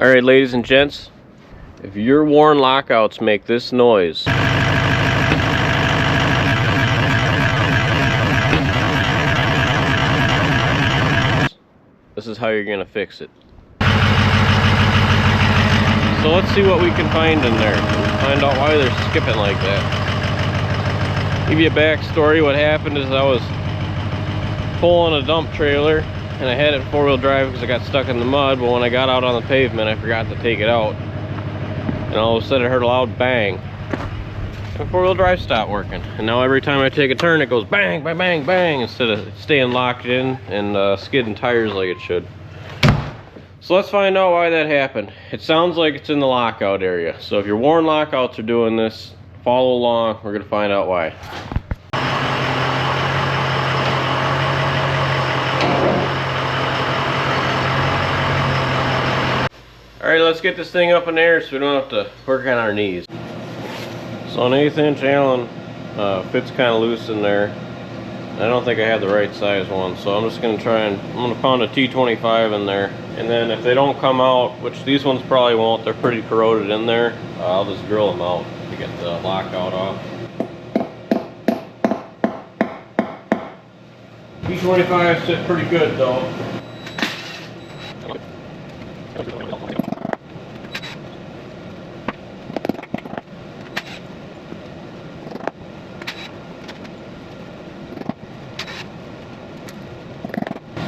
Alright, ladies and gents, if your worn lockouts make this noise, this is how you're going to fix it. So let's see what we can find in there. Find out why they're skipping like that. Give you a backstory. What happened is I was pulling a dump trailer and I had it four-wheel drive because I got stuck in the mud, but when I got out on the pavement I forgot to take it out, and all of a sudden I heard a loud bang and four-wheel drive stopped working, and now every time I take a turn it goes bang, bang, bang, bang, instead of staying locked in and skidding tires like it should. So let's find out why that happened. It sounds like it's in the lockout area, so if your worn lockouts are doing this, follow along. We're going to find out why. Alright, let's get this thing up in the air so we don't have to work on our knees. So an 1/8 inch Allen fits kind of loose in there. I don't think I have the right size one, so I'm just going to try and I'm going to pound a T25 in there. And then if they don't come out, which these ones probably won't, they're pretty corroded in there, I'll just drill them out to get the lockout off. T25 sit pretty good though.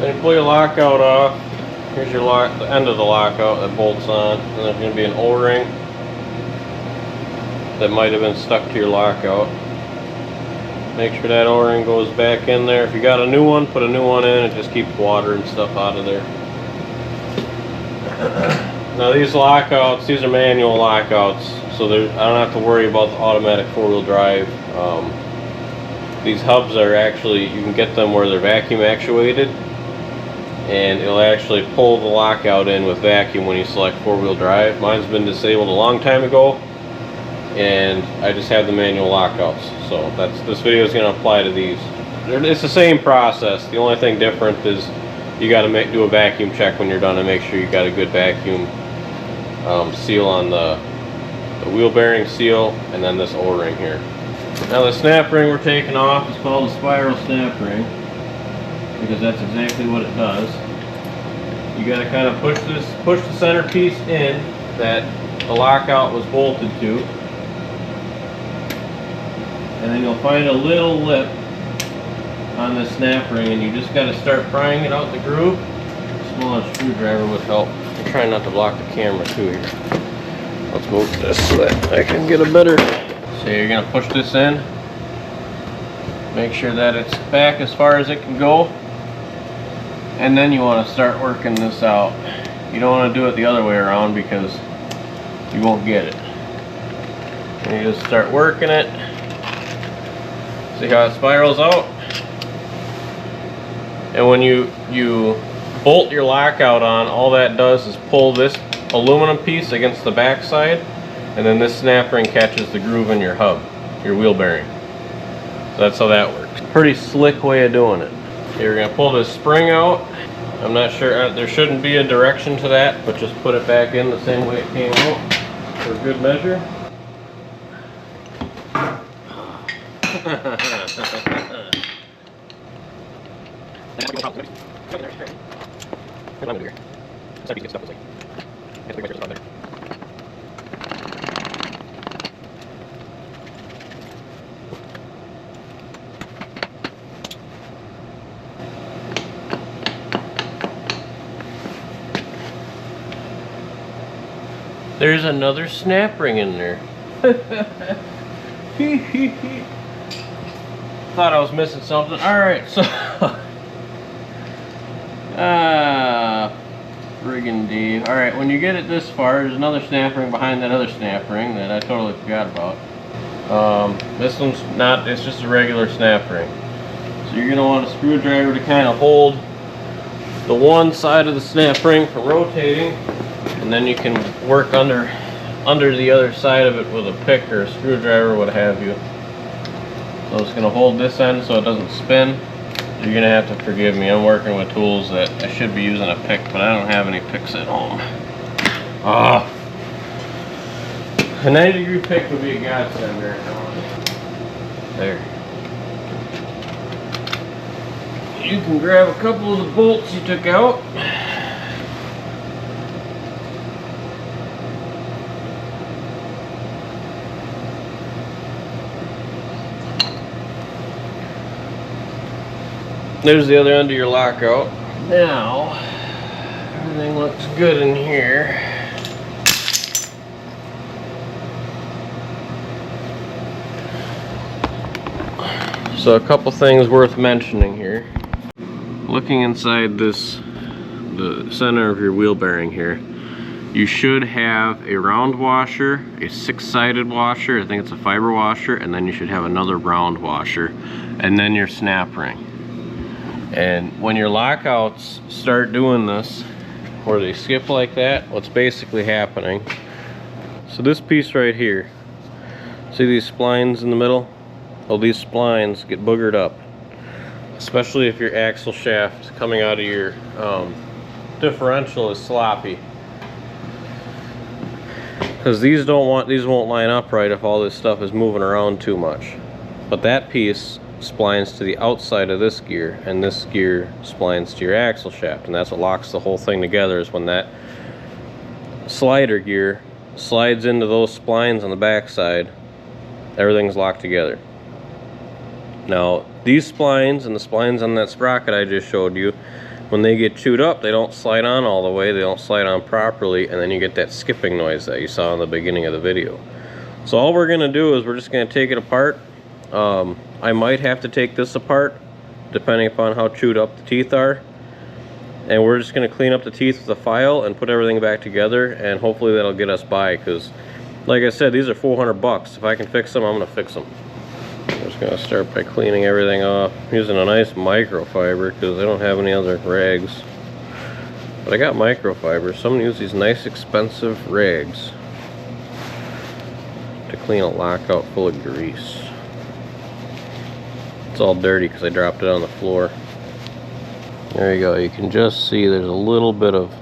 Then you pull your lockout off. Here's your the end of the lockout that bolts on, and there's going to be an O-ring that might have been stuck to your lockout. Make sure that O-ring goes back in there. If you got a new one, put a new one in. It just keeps water and stuff out of there. Now these lockouts, these are manual lockouts, so I don't have to worry about the automatic four-wheel drive. These hubs are actually, you can get them where they're vacuum actuated, and it'll actually pull the lockout in with vacuum when you select four-wheel drive. Mine's been disabled a long time ago, and I just have the manual lockouts. So this video is going to apply to these. It's the same process. The only thing different is you got to do a vacuum check when you're done and make sure you got a good vacuum seal on the wheel bearing seal, and then this O-ring here. Now the snap ring we're taking off is called a spiral snap ring, because that's exactly what it does. You got to kind of push the centerpiece in that the lockout was bolted to, and then you'll find a little lip on the snap ring, and you just got to start prying it out the groove. A smaller screwdriver would help. I'm trying not to block the camera too here. Let's move this so that I can get a better. So you're going to push this in. Make sure that it's back as far as it can go. And then you want to start working this out. You don't want to do it the other way around because you won't get it. And you just start working it. See how it spirals out? And when you bolt your lockout on, all that does is pull this aluminum piece against the back side, and then this snap ring catches the groove in your hub, your wheel bearing. So that's how that works. Pretty slick way of doing it. You're going to pull this spring out. I'm not sure, there shouldn't be a direction to that, but just put it back in the same way it came out for good measure. There's another snap ring in there. Thought I was missing something. Alright, so friggin' Dave. Alright, when you get it this far, there's another snap ring behind that other snap ring that I totally forgot about. This one's not, it's just a regular snap ring. So you're gonna want a screwdriver to kind of hold the one side of the snap ring from rotating, and then you can work under the other side of it with a pick or a screwdriver, what have you. So it's going to hold this end so it doesn't spin. You're going to have to forgive me. I'm working with tools that I should be using a pick, but I don't have any picks at home. Ah. A 90-degree pick would be a godsend there. There. You can grab a couple of the bolts you took out. There's the other end of your lockout. Now, everything looks good in here. So a couple things worth mentioning here. Looking inside this, the center of your wheel bearing here, you should have a round washer, a 6-sided washer, I think it's a fiber washer, and then you should have another round washer, and then your snap ring. And when your lockouts start doing this, where they skip like that, what's basically happening, so this piece right here, see these splines in the middle? Well, these splines get boogered up, especially if your axle shaft coming out of your differential is sloppy. Because these won't line up right if all this stuff is moving around too much. But that piece splines to the outside of this gear, and this gear splines to your axle shaft, and that's what locks the whole thing together, is when that slider gear slides into those splines on the back side, everything's locked together. Now these splines and the splines on that sprocket I just showed you, when they get chewed up, they don't slide on all the way, they don't slide on properly, and then you get that skipping noise that you saw in the beginning of the video. So all we're gonna do is we're just gonna take it apart. I might have to take this apart depending upon how chewed up the teeth are, and we're just going to clean up the teeth with a file and put everything back together, and hopefully that'll get us by, because like I said, these are 400 bucks. If I can fix them, I'm going to fix them. I'm just going to start by cleaning everything off using a nice microfiber, because I don't have any other rags, but I got microfiber, so I'm going to use these nice expensive rags to clean a lockout full of grease. It's all dirty because I dropped it on the floor. There you go. You can just see there's a little bit of,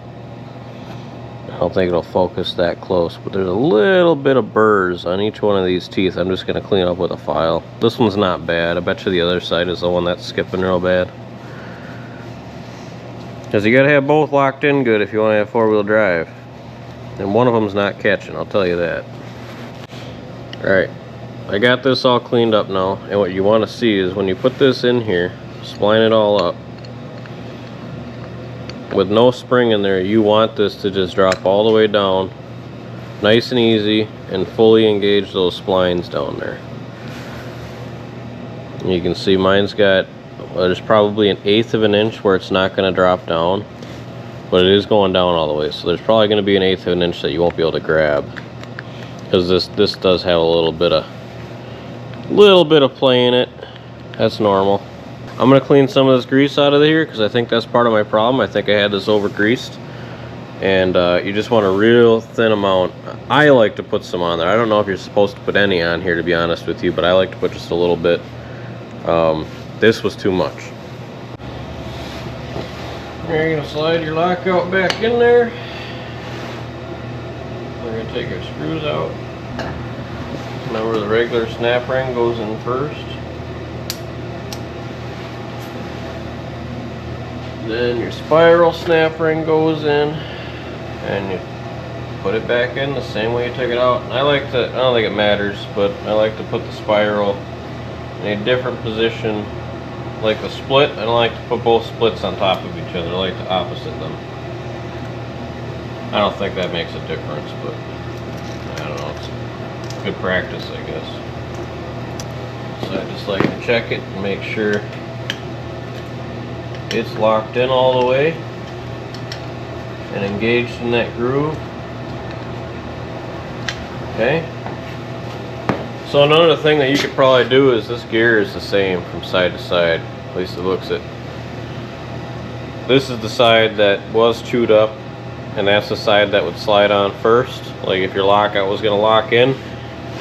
I don't think it'll focus that close, but there's a little bit of burrs on each one of these teeth. I'm just going to clean up with a file. This one's not bad. I bet you the other side is the one that's skipping real bad. Because you got to have both locked in good if you want to have four-wheel drive. And one of them's not catching, I'll tell you that. Alright. I got this all cleaned up now, and what you want to see is when you put this in here, spline it all up, with no spring in there, you want this to just drop all the way down, nice and easy, and fully engage those splines down there. And you can see mine's got, well, there's probably 1/8 of an inch where it's not going to drop down, but it is going down all the way, so there's probably going to be 1/8 of an inch that you won't be able to grab, because this does have a little bit of play in it. That's normal. I'm going to clean some of this grease out of here because I think that's part of my problem. I think I had this over greased, and you just want a real thin amount. I like to put some on there. I don't know if you're supposed to put any on here, to be honest with you, but I like to put just a little bit. This was too much. You're going to slide your lockout back in there. We're going to take our screws out. Remember, the regular snap ring goes in first. Then your spiral snap ring goes in, and you put it back in the same way you took it out. And I don't think it matters, but I like to put the spiral in a different position, like the split. I don't like to put both splits on top of each other. I like to opposite them. I don't think that makes a difference, but I don't know. It's good practice, I guess. So I just like to check it and make sure it's locked in all the way and engaged in that groove. Okay. So another thing that you could probably do is, this gear is the same from side to side, at least it looks it. This is the side that was chewed up, and that's the side that would slide on first. Like if your lockout was going to lock in,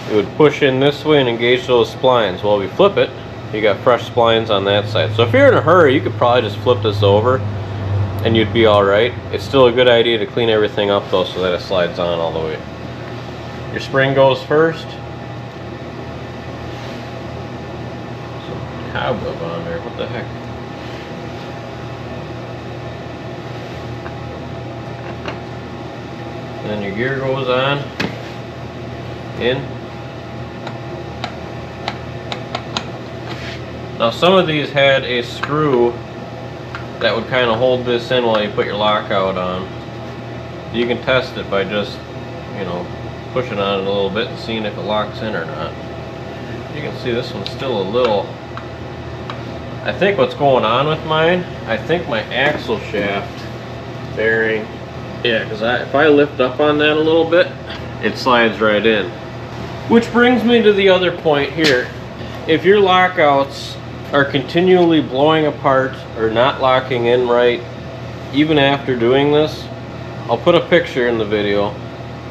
it would push in this way and engage those splines. Well, if you flip it, you got fresh splines on that side. So if you're in a hurry, you could probably just flip this over and you'd be alright. It's still a good idea to clean everything up though so that it slides on all the way. Your spring goes first. Some cobweb on there, what the heck? Then your gear goes on, in. Now some of these had a screw that would kind of hold this in while you put your lockout on. You can test it by just, you know, pushing on it a little bit and seeing if it locks in or not. You can see this one's still a little, I think what's going on with mine, I think my axle shaft bearing, yeah, because if I lift up on that a little bit, it slides right in. Which brings me to the other point here. If your lockouts are continually blowing apart or not locking in right, even after doing this, I'll put a picture in the video.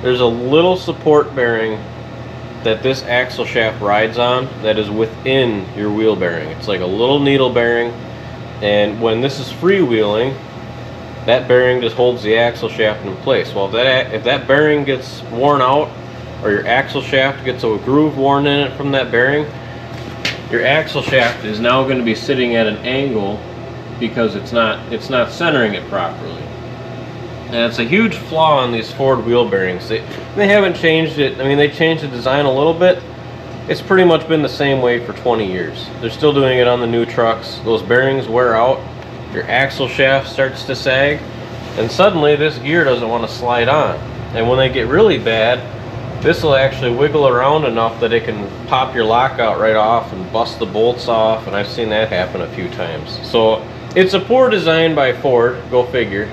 There's a little support bearing that this axle shaft rides on that is within your wheel bearing. It's like a little needle bearing, and when this is freewheeling, that bearing just holds the axle shaft in place. Well, if that bearing gets worn out, or your axle shaft gets a groove worn in it from that bearing, your axle shaft is now going to be sitting at an angle because it's not centering it properly. And it's a huge flaw on these Ford wheel bearings. They haven't changed it. I mean, they changed the design a little bit. It's pretty much been the same way for 20 years. They're still doing it on the new trucks. Those bearings wear out, your axle shaft starts to sag, and suddenly this gear doesn't want to slide on. And when they get really bad, this will actually wiggle around enough that it can pop your lockout right off and bust the bolts off, and I've seen that happen a few times. So it's a poor design by Ford, go figure.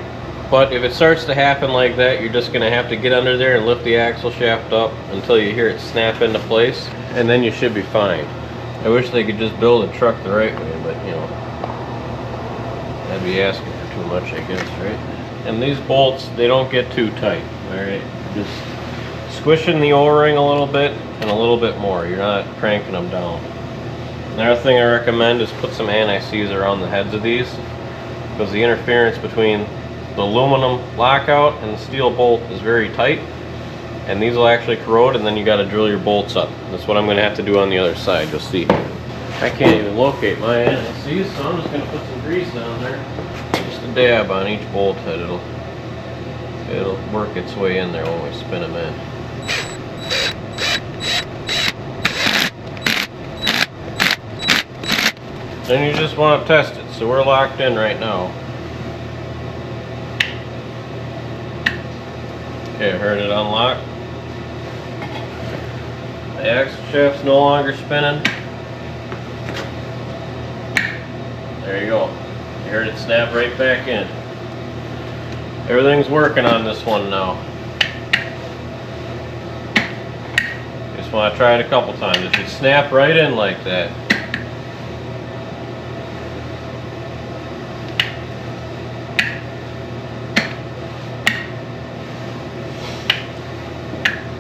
But if it starts to happen like that, you're just going to have to get under there and lift the axle shaft up until you hear it snap into place, and then you should be fine. I wish they could just build a truck the right way, but you know, that'd be asking for too much, I guess, right? And these bolts, they don't get too tight, alright? Just squishing the O-ring a little bit and a little bit more. You're not cranking them down. Another thing I recommend is put some anti-seize around the heads of these, because the interference between the aluminum lockout and the steel bolt is very tight, and these will actually corrode, and then you got to drill your bolts up. That's what I'm going to have to do on the other side. You'll see. I can't even locate my anti-seize, so I'm just going to put some grease down there. Just a dab on each bolt head. It'll work its way in there when we spin them in. Then you just want to test it. So we're locked in right now. Okay, I heard it unlock. The axle shaft's no longer spinning. There you go. You heard it snap right back in. Everything's working on this one now. Just want to try it a couple times. It should snap right in like that.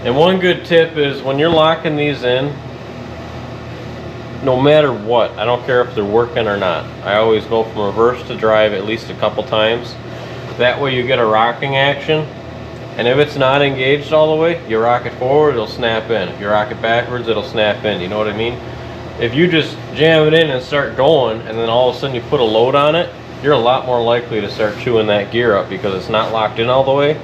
And one good tip is when you're locking these in, no matter what, I don't care if they're working or not, I always go from reverse to drive at least a couple times. That way you get a rocking action, and if it's not engaged all the way, you rock it forward, it'll snap in. If you rock it backwards, it'll snap in. You know what I mean? If you just jam it in and start going, and then all of a sudden you put a load on it, you're a lot more likely to start chewing that gear up because it's not locked in all the way,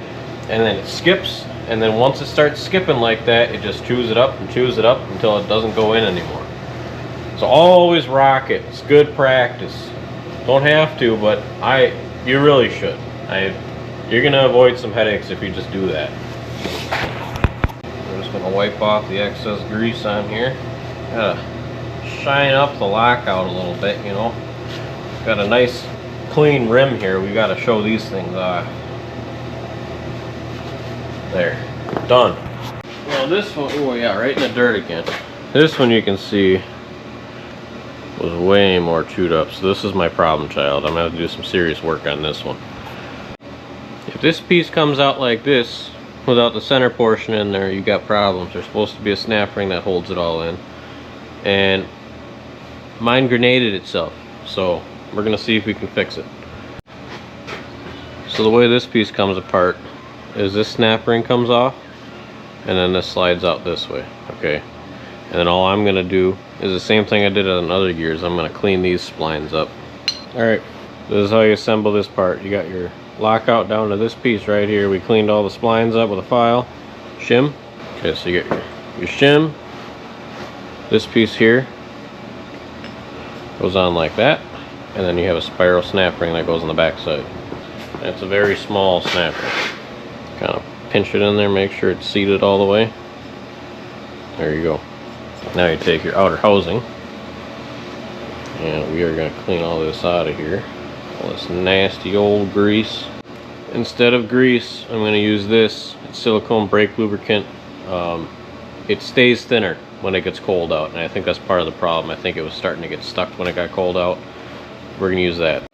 and then it skips. And then once it starts skipping like that, it just chews it up and chews it up until it doesn't go in anymore. So always rock it. It's good practice. Don't have to, but you really should. You're gonna avoid some headaches if you just do that. I'm just gonna wipe off the excess grease on here. Gotta shine up the lockout a little bit, you know. Got a nice clean rim here. We gotta show these things off. There, done. Well, this one, oh yeah, right in the dirt again. This one you can see was way more chewed up, so this is my problem child. I'm gonna have to do some serious work on this one. If this piece comes out like this, without the center portion in there, you got problems. There's supposed to be a snap ring that holds it all in. And mine grenaded itself, so we're gonna see if we can fix it. So the way this piece comes apart is this snap ring comes off, and then this slides out this way, okay? And then all I'm gonna do is the same thing I did on other gears. I'm gonna clean these splines up. All right, this is how you assemble this part. You got your lockout down to this piece right here. We cleaned all the splines up with a file, shim. Okay, so you get your shim. This piece here goes on like that, and then you have a spiral snap ring that goes on the back side. And it's a very small snap ring. Kind of pinch it in there, make sure it's seated all the way. There you go. Now you take your outer housing, and we are going to clean all this out of here. All this nasty old grease. Instead of grease, I'm going to use this. It's silicone brake lubricant. It stays thinner when it gets cold out, and I think that's part of the problem. I think it was starting to get stuck when it got cold out. We're going to use that.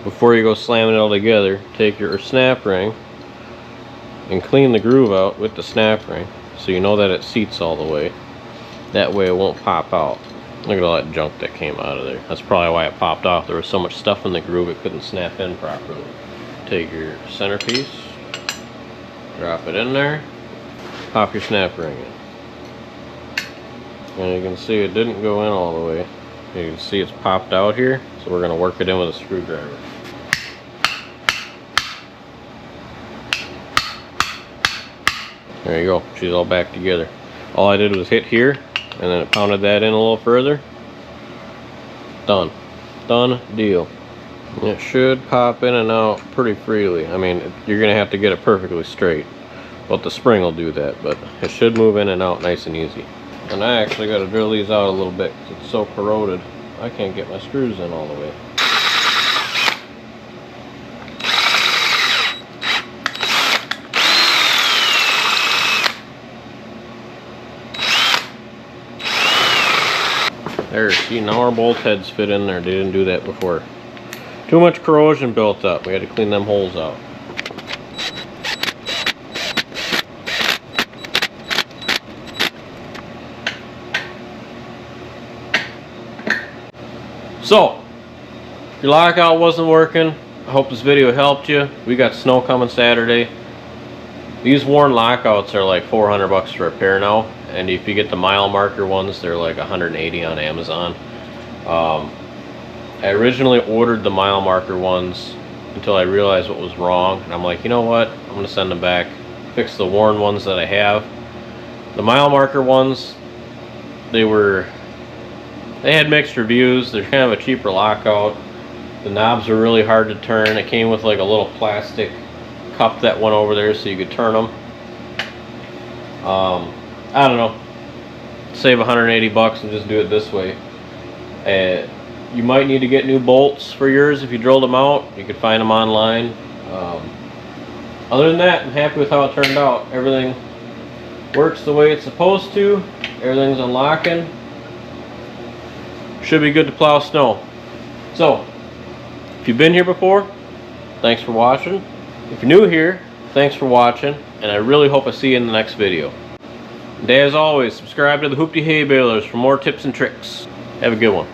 Before you go slamming it all together, take your snap ring and clean the groove out with the snap ring so you know that it seats all the way. That way it won't pop out. Look at all that junk that came out of there. That's probably why it popped off. There was so much stuff in the groove it couldn't snap in properly. Take your centerpiece, drop it in there, pop your snap ring in. And you can see it didn't go in all the way. You can see it's popped out here, so we're going to work it in with a screwdriver. There you go, she's all back together. All I did was hit here, and then it pounded that in a little further. Done. Done deal. And it should pop in and out pretty freely. I mean, you're going to have to get it perfectly straight, but the spring will do that, but it should move in and out nice and easy. And I actually got to drill these out a little bit because it's so corroded. I can't get my screws in all the way. There, see, now our bolt heads fit in there. They didn't do that before. Too much corrosion built up. We had to clean them holes out. So, if your lockout wasn't working, I hope this video helped you. We got snow coming Saturday. These worn lockouts are like 400 bucks to repair now, and if you get the mile marker ones, they're like 180 on Amazon. I originally ordered the mile marker ones until I realized what was wrong, and I'm like, you know what, I'm gonna send them back, fix the worn ones that I have. The mile marker ones, they had mixed reviews. They're kind of a cheaper lockout. The knobs are really hard to turn. It came with like a little plastic cup that went over there so you could turn them. I don't know. Save 180 bucks and just do it this way. You might need to get new bolts for yours if you drilled them out. You could find them online. Other than that, I'm happy with how it turned out. Everything works the way it's supposed to. Everything's unlocking. Should be good to plow snow. So, if you've been here before, thanks for watching. If you're new here, thanks for watching, and I really hope I see you in the next video. And as always, subscribe to the Hoopty Hay Balers for more tips and tricks. Have a good one.